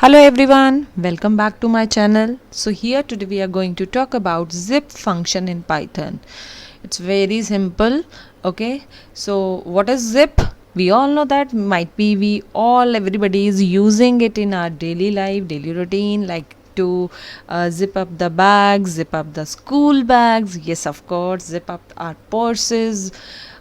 Hello everyone, welcome back to my channel. So here today we are going to talk about zip function in Python. It's very simple. Okay, so what is zip? We all know that, might be everybody is using it in our daily life, daily routine, like to zip up the bags, zip up the school bags. Yes, of course, zip up our purses.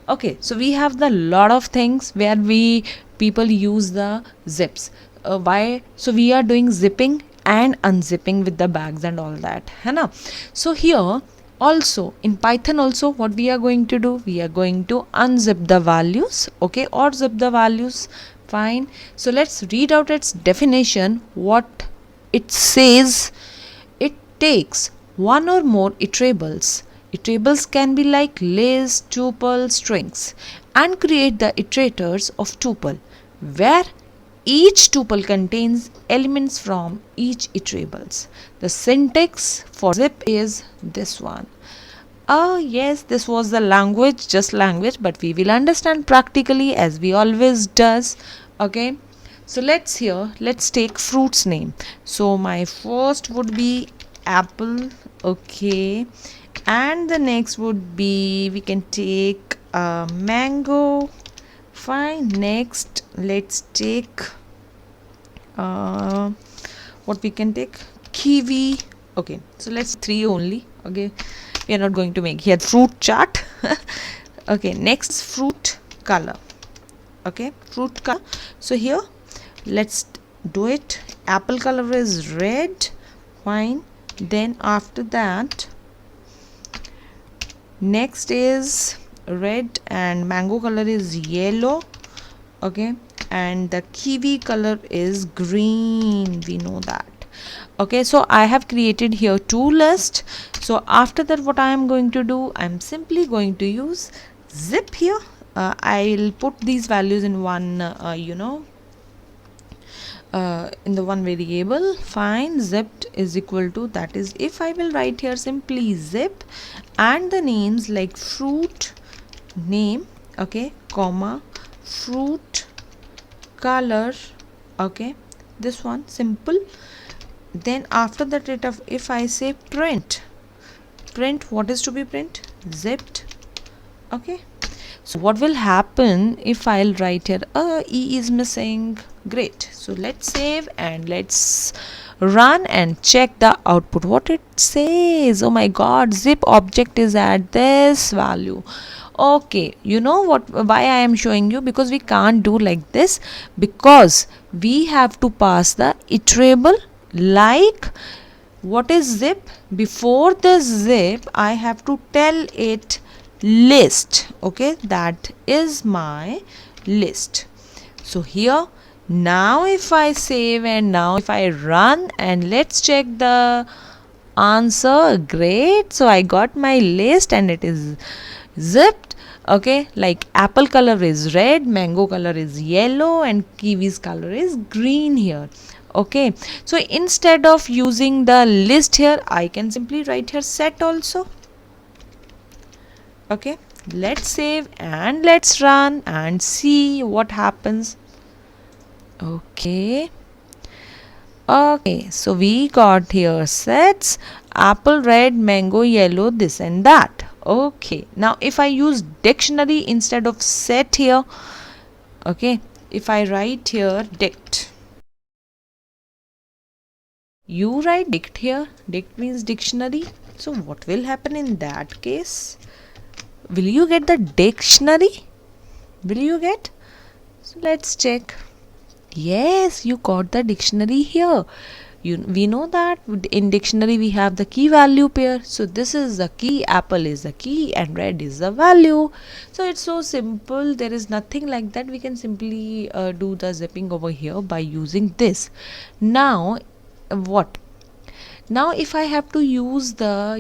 Okay, so we have the lot of things where we people use the zips. Why? So we are doing zipping and unzipping with the bags and all that, है ना? So here also in Python also what we are going to do, we are going to unzip the values, okay, or zip the values. Fine. So let's read out its definition. What it says: it takes one or more iterables. Iterables can be like lists, tuple, strings, and create the iterators of tuple, where each tuple contains elements from each iterables. The syntax for zip is this one. Oh yes, this was the language, just language, but we will understand practically as we always does. Okay, so let's take fruits name. So my first would be apple. Okay, and the next would be, we can take mango. Fine. Next let's take what we can take, kiwi. Okay, so let's three only. Okay, we are not going to make here fruit chart. Okay, next fruit color. Okay, fruit color. So here let's do it. Apple color is red. Fine. Then after that, next is red and mango color is yellow. Okay, and the kiwi color is green, we know that. Okay, so I have created here two lists. So after that, what I am going to do, I'm simply going to use zip here. I'll put these values in one in the one variable. Fine. Zipped is equal to, that is, if I will write here simply zip and the names like fruit name, okay, comma, fruit color, okay, this one simple. Then after that, if I say print, what is to be print? Zipped. Okay, so what will happen if I'll write here E is missing? Great. So let's save and let's run and check the output. What it says, oh my god, zip object is at this value. Okay, you know what, why I am showing you, because we can't do like this, because we have to pass the iterable. Like, what is zip? Before this zip I have to tell it list. Okay, that is my list. So here, now if I save and now if I run and let's check the answer. Great, so I got my list and it is zipped. Okay, like apple color is red, mango color is yellow, and kiwi's color is green here. Okay, so instead of using the list here, I can simply write here set also. Okay, let's save and let's run and see what happens. Okay, so we got here sets apple, red, mango, yellow, this and that. Okay, now if I use dictionary instead of set here, okay, if I write here dict, you write dict here, dict means dictionary. So what will happen in that case? Will you get the dictionary? Will you get? So let's check. Yes, you got the dictionary here. We know that in dictionary we have the key value pair. So this is the key, apple is the key and red is the value. So it's so simple. There is nothing like that. We can simply do the zipping over here by using this. Now what? Now if I have to use the,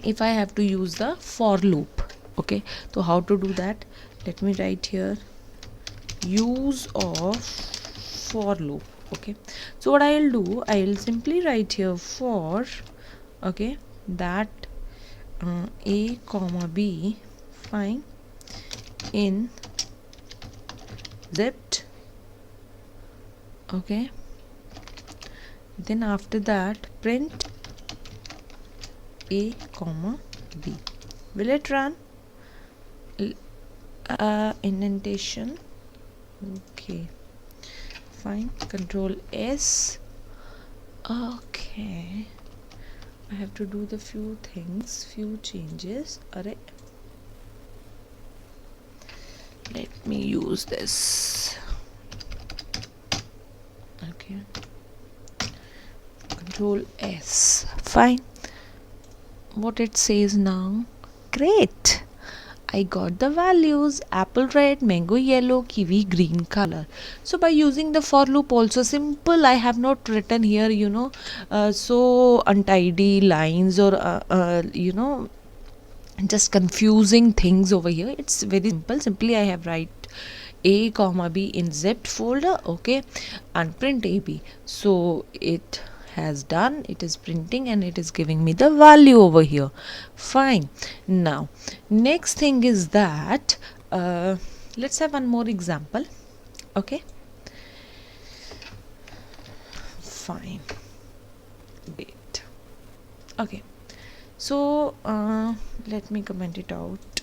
if I have to use the for loop. Okay, so how to do that? Let me write here use of for loop. Okay, so what I'll do, I'll simply write here for, okay, that a comma b, fine, in zipped Okay, then after that print A comma B. Will it run? Indentation. Okay, fine. Control S. Okay, I have to do the few things, few changes. Array, let me use this. Okay, control S. Fine. What it says now? Great, I got the values: apple red, mango yellow, kiwi green color. So by using the for loop also simple, I have not written here so untidy lines or just confusing things over here. It's very simple. Simply I have write A comma B in zipped folder, okay, and print AB. So it has done, it is printing and it is giving me the value over here. Fine. Now next thing is that let's have one more example. Okay, fine, wait. Okay, so let me comment it out.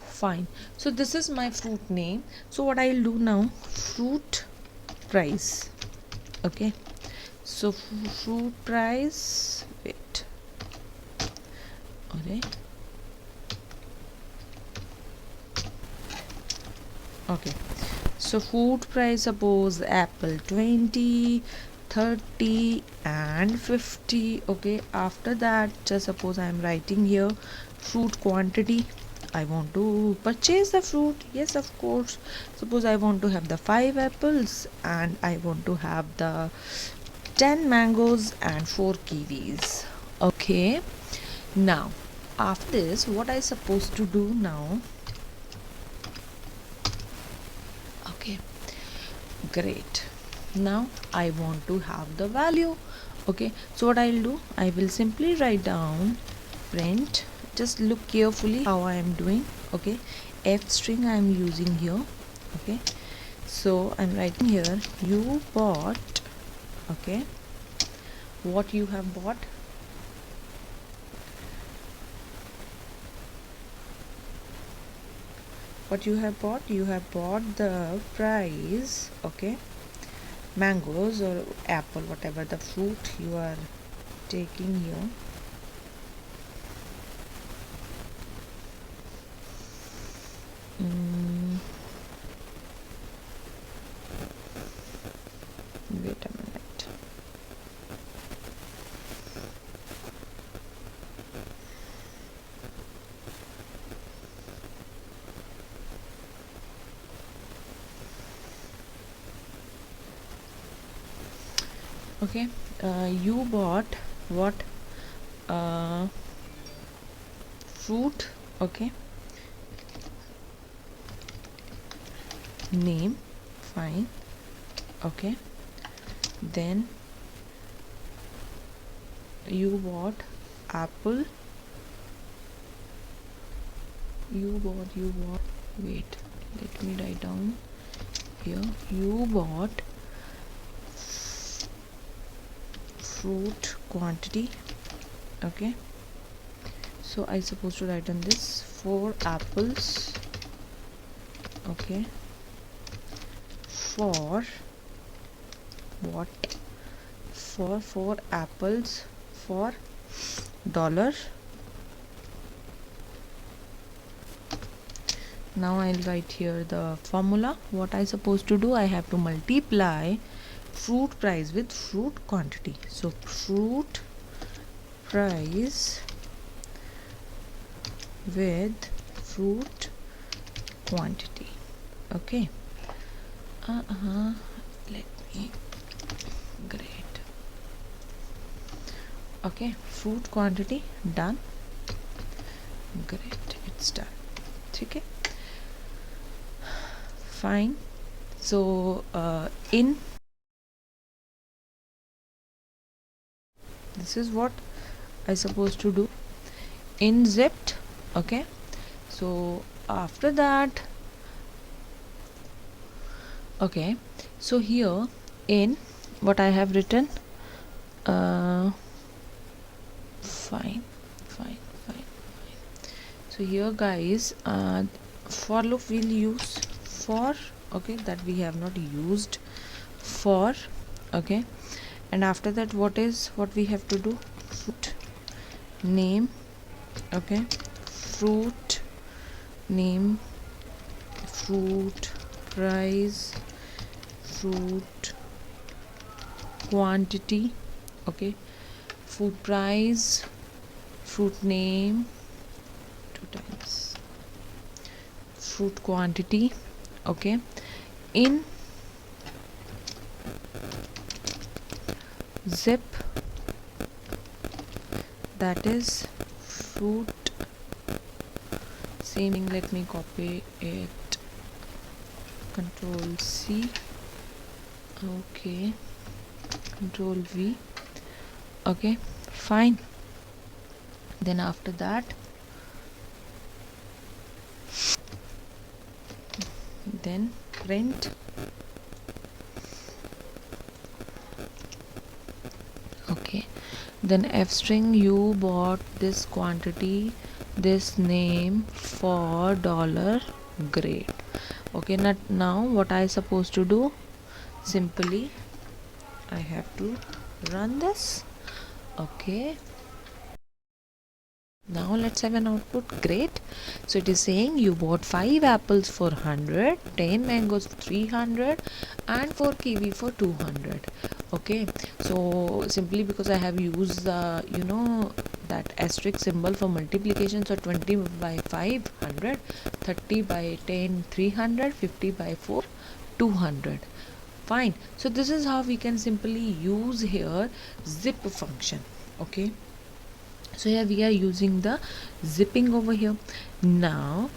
Fine, so this is my fruit name. So what I'll do now, fruit price. Okay, so fruit price, wait, okay, okay, so food price, suppose apple 20, 30 and 50. Okay, after that just suppose I am writing here fruit quantity. I want to purchase the fruit, yes of course. Suppose I want to have the 5 apples and I want to have the 10 mangoes and 4 kiwis. Okay, now after this what I supposed to do now? Okay, great, now I want to have the value. Okay, so what I'll do, I will simply write down print. Just look carefully how I am doing. Okay, F string I am using here. Okay, so I'm writing here you bought. Okay, what you have bought, what you have bought, you have bought the price. Okay, mangoes or apple, whatever the fruit you are taking here. Wait a minute. Okay, you bought what? Fruit. Okay, name, fine. Okay, then you bought apple. You bought, wait, let me write down here. You bought fruit quantity. Okay, so I supposed to write on this 4 apples. Okay, for what? For 4 apples for dollar. Now I'll write here the formula. What I supposed to do, I have to multiply fruit price with fruit quantity. So fruit price with fruit quantity. Okay, let me, great. Okay, fruit quantity done. Great, it's done. Okay, fine. So in this is what I supposed to do in zipped. Okay, so after that Okay, so here in what I have written, fine, fine, fine. So here guys, for loop we'll use for, okay, that we have not used for, okay. And after that, what we have to do? Fruit name, okay, fruit name, fruit price, fruit quantity, okay, fruit price, fruit name, two times, fruit quantity, okay. In zip, that is fruit, same thing, let me copy it, control C, okay, control V, okay, fine. Then after that, then print, okay, then f string, you bought this quantity, this name for dollar grade, okay. Now what I supposed to do? Simply I have to run this, okay. Now let's have an output. Great. So it is saying you bought 5 apples for 100, 10 mangoes for 300, and 4 kiwi for 200. Okay, so simply because I have used the that asterisk symbol for multiplication, so 20 by 5 100, 30 by 10 300, 50 by 4 200. Fine. So this is how we can simply use here zip function, okay. So here we are using the zipping over here. Now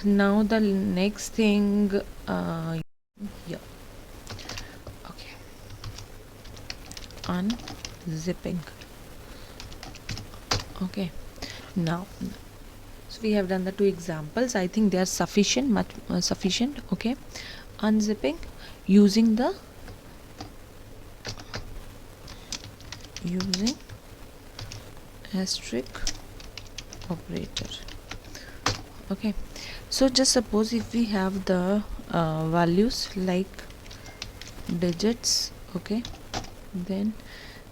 the next thing, here, okay, unzipping, okay. Now so we have done the 2 examples. I think they are sufficient, much sufficient, okay. Unzipping using asterisk operator, okay. So just suppose if we have the values like digits, okay, then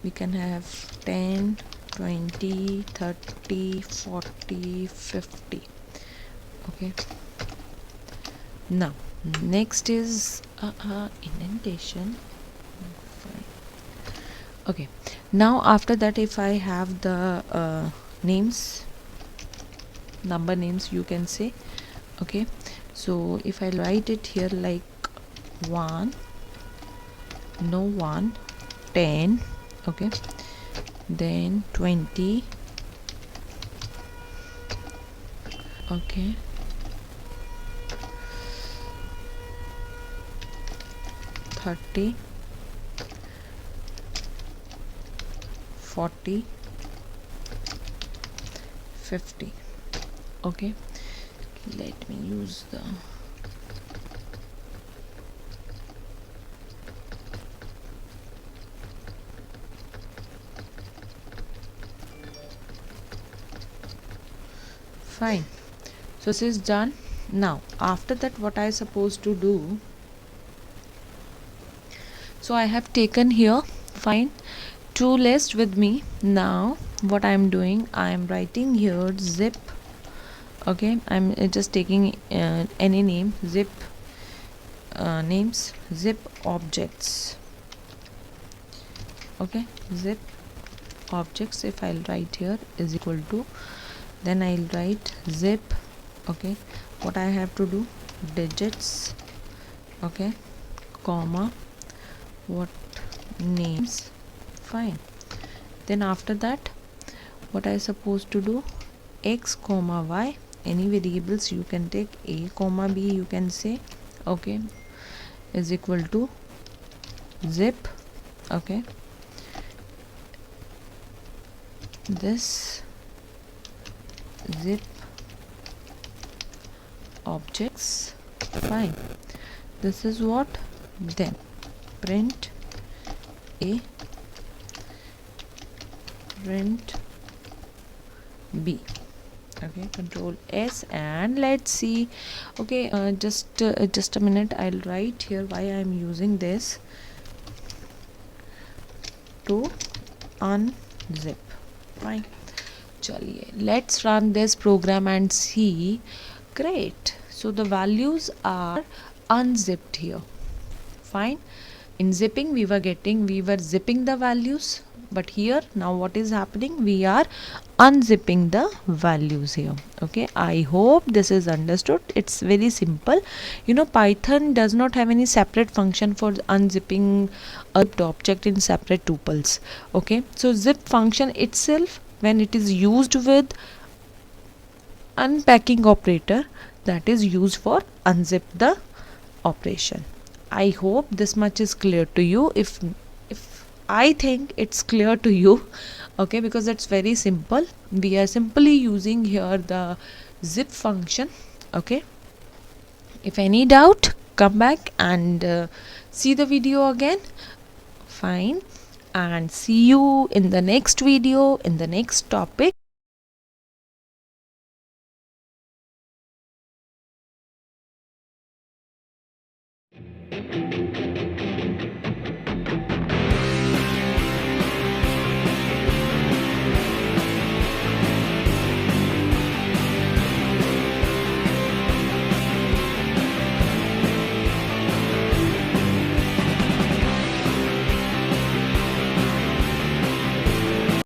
we can have 10, 20, 30, 40, 50, okay. Now next is indentation, fine. Okay, now after that, if I have the names, number names, you can say, okay. So if I write it here like 1, no 1, 10, okay, then 20, okay, 30, 40, 50, okay. Let me use the fine. So this is done. Now after that, what I supposed to do? So I have taken here, fine, 2 lists with me. Now what I am doing, I am writing here zip, okay. I'm just taking any name, zip names, zip objects, okay, zip objects. If I'll write here is equal to, then I'll write zip, okay. What I have to do? Digits, okay, comma, what names, fine. Then after that, what I supposed to do? X comma y, any variables you can take, a comma b you can say, okay, is equal to zip, okay, this zip objects, fine. this is what, then print A, print B. Okay, control S, and let's see. Okay, just a minute, I'll write here why I'm using this. To unzip. Fine, chaliye, let's run this program and see. Great, so the values are unzipped here. Fine, in zipping we were zipping the values, but here now what is happening, we are unzipping the values here. Okay, I hope this is understood. It's very simple. You know, Python does not have any separate function for unzipping a object in separate tuples. Okay, so zip function itself, when it is used with unpacking operator, that is used for unzip the operation. I hope this much is clear to you. If I think it's clear to you, okay, because it's very simple. We are simply using here the zip function. Okay, if any doubt, come back and see the video again. Fine, and see you in the next video, in the next topic.